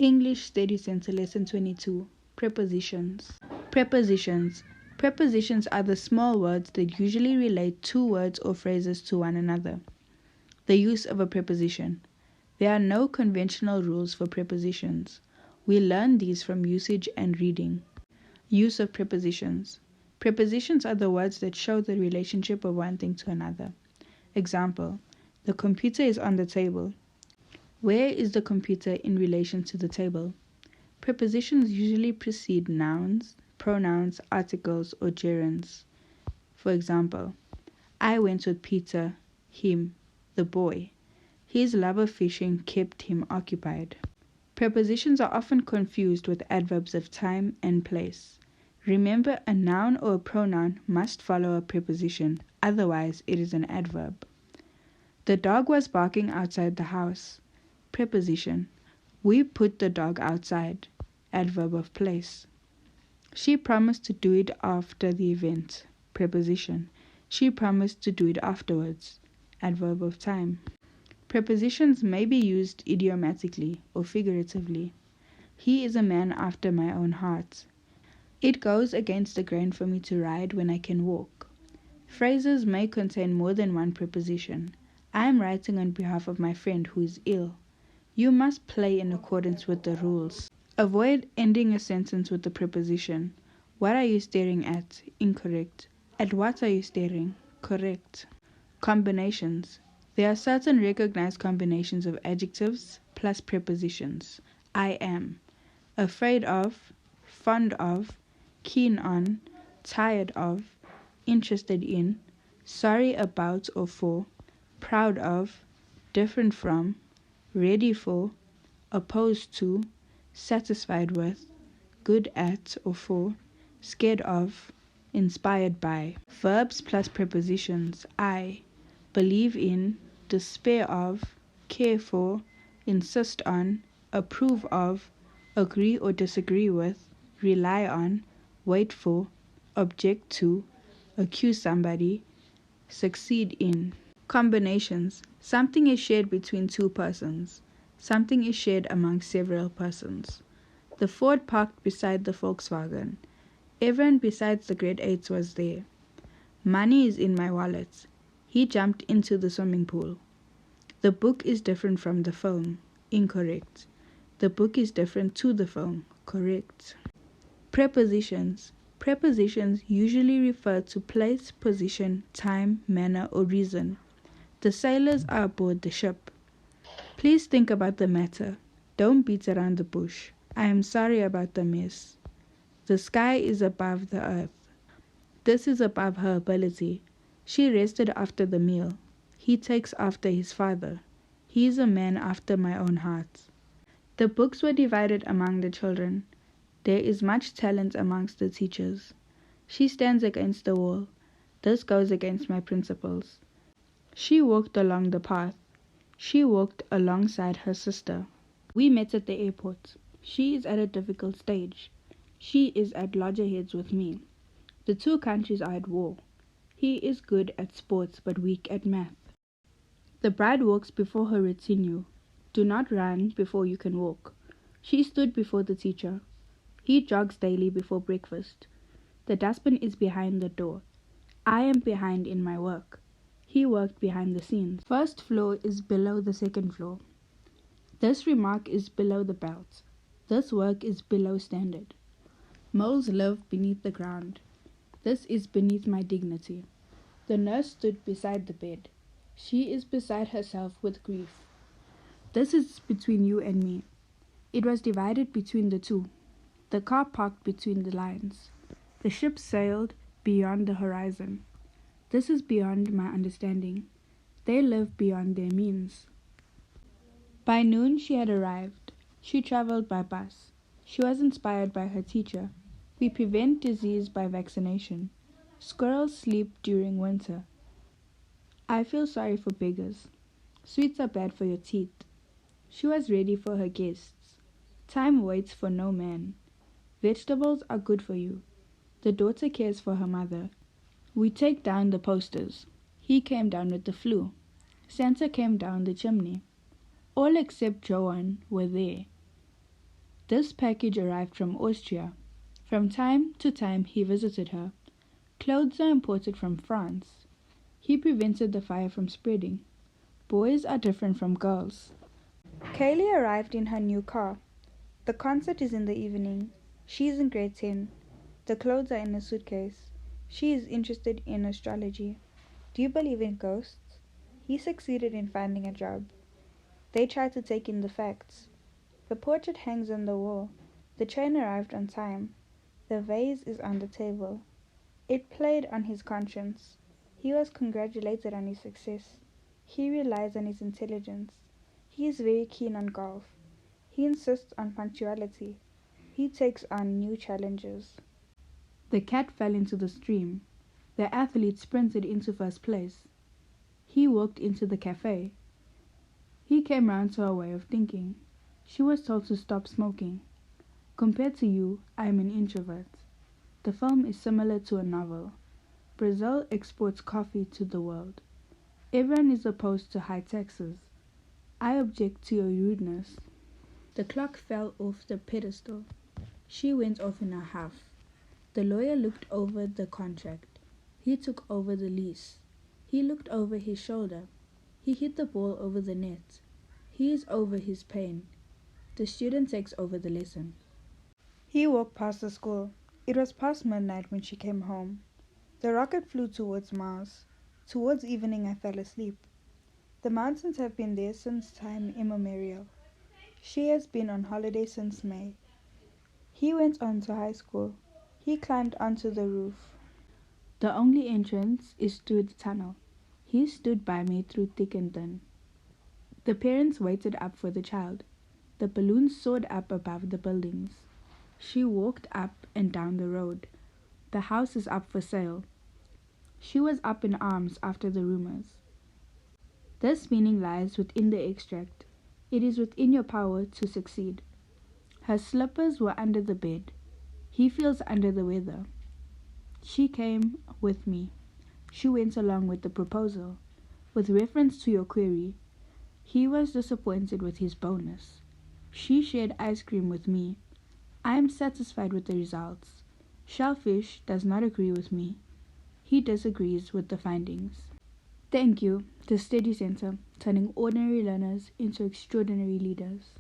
English Steducentre Lesson 22. Prepositions. Prepositions. Prepositions are the small words that usually relate two words or phrases to one another. The use of a preposition. There are no conventional rules for prepositions. We learn these from usage and reading. Use of prepositions. Prepositions are the words that show the relationship of one thing to another. Example: the computer is on the table. Where is the computer in relation to the table? Prepositions usually precede nouns, pronouns, articles, or gerunds. For example, I went with Peter, him, the boy. His love of fishing kept him occupied. Prepositions are often confused with adverbs of time and place. Remember, a noun or a pronoun must follow a preposition, otherwise it is an adverb. The dog was barking outside the house. Preposition. We put the dog outside. Adverb of place. She promised to do it after the event. Preposition. She promised to do it afterwards. Adverb of time. Prepositions may be used idiomatically or figuratively. He is a man after my own heart. It goes against the grain for me to ride when I can walk. Phrases may contain more than one preposition. I am writing on behalf of my friend who is ill. You must play in accordance with the rules. Avoid ending a sentence with the preposition. What are you staring at? Incorrect. At what are you staring? Correct. Combinations. There are certain recognized combinations of adjectives plus prepositions. I am. Afraid of, fond of, keen on, tired of, interested in, sorry about or for, proud of, different from, ready for, opposed to, satisfied with, good at or for, scared of, inspired by. Verbs plus prepositions. I, believe in, despair of, care for, insist on, approve of, agree or disagree with, rely on, wait for, object to, accuse somebody, succeed in. Combinations. Something is shared between two persons. Something is shared among several persons. The Ford parked beside the Volkswagen. Everyone besides the grade 8s was there. Money is in my wallet. He jumped into the swimming pool. The book is different from the phone. Incorrect. The book is different to the phone. Correct. Prepositions. Prepositions usually refer to place, position, time, manner, or reason. The sailors are aboard the ship. Please think about the matter. Don't beat around the bush. I am sorry about the mess. The sky is above the earth. This is above her ability. She rested after the meal. He takes after his father. He is a man after my own heart. The books were divided among the children. There is much talent amongst the teachers. She stands against the wall. This goes against my principles. She walked along the path. She walked alongside her sister. We met at the airport. She is at a difficult stage. She is at loggerheads with me. The two countries are at war. He is good at sports but weak at math. The bride walks before her retinue. Do not run before you can walk. She stood before the teacher. He jogs daily before breakfast. The dustbin is behind the door. I am behind in my work. He worked behind the scenes. First floor is below the second floor. This remark is below the belt. This work is below standard. Moles live beneath the ground. This is beneath my dignity. The nurse stood beside the bed. She is beside herself with grief. This is between you and me. It was divided between the two. The car parked between the lines. The ship sailed beyond the horizon. This is beyond my understanding. They live beyond their means. By noon she had arrived. She traveled by bus. She was inspired by her teacher. We prevent disease by vaccination. Squirrels sleep during winter. I feel sorry for beggars. Sweets are bad for your teeth. She was ready for her guests. Time waits for no man. Vegetables are good for you. The daughter cares for her mother. We take down the posters. He came down with the flu. Santa came down the chimney. All except Joan were there. This package arrived from Austria. From time to time he visited her. Clothes are imported from France. He prevented the fire from spreading. Boys are different from girls. Kaylee arrived in her new car. The concert is in the evening. She is in grade 10. The clothes are in a suitcase. She is interested in astrology. Do you believe in ghosts? He succeeded in finding a job. They tried to take in the facts. The portrait hangs on the wall. The train arrived on time. The vase is on the table. It played on his conscience. He was congratulated on his success. He relies on his intelligence. He is very keen on golf. He insists on punctuality. He takes on new challenges. The cat fell into the stream. The athlete sprinted into first place. He walked into the cafe. He came round to her way of thinking. She was told to stop smoking. Compared to you, I am an introvert. The film is similar to a novel. Brazil exports coffee to the world. Everyone is opposed to high taxes. I object to your rudeness. The clock fell off the pedestal. She went off in a huff. The lawyer looked over the contract. He took over the lease. He looked over his shoulder. He hit the ball over the net. He is over his pain. The student takes over the lesson. He walked past the school. It was past midnight when she came home. The rocket flew towards Mars. Towards evening I fell asleep. The mountains have been there since time immemorial. She has been on holiday since May. He went on to high school. He climbed onto the roof. The only entrance is through the tunnel. He stood by me through thick and thin. The parents waited up for the child. The balloons soared up above the buildings. She walked up and down the road. The house is up for sale. She was up in arms after the rumors. This meaning lies within the extract. It is within your power to succeed. Her slippers were under the bed. He feels under the weather. She came with me. She went along with the proposal. With reference to your query, he was disappointed with his bonus. She shared ice cream with me. I am satisfied with the results. Shellfish does not agree with me. He disagrees with the findings. Thank you, the Steducentre, turning ordinary learners into extraordinary leaders.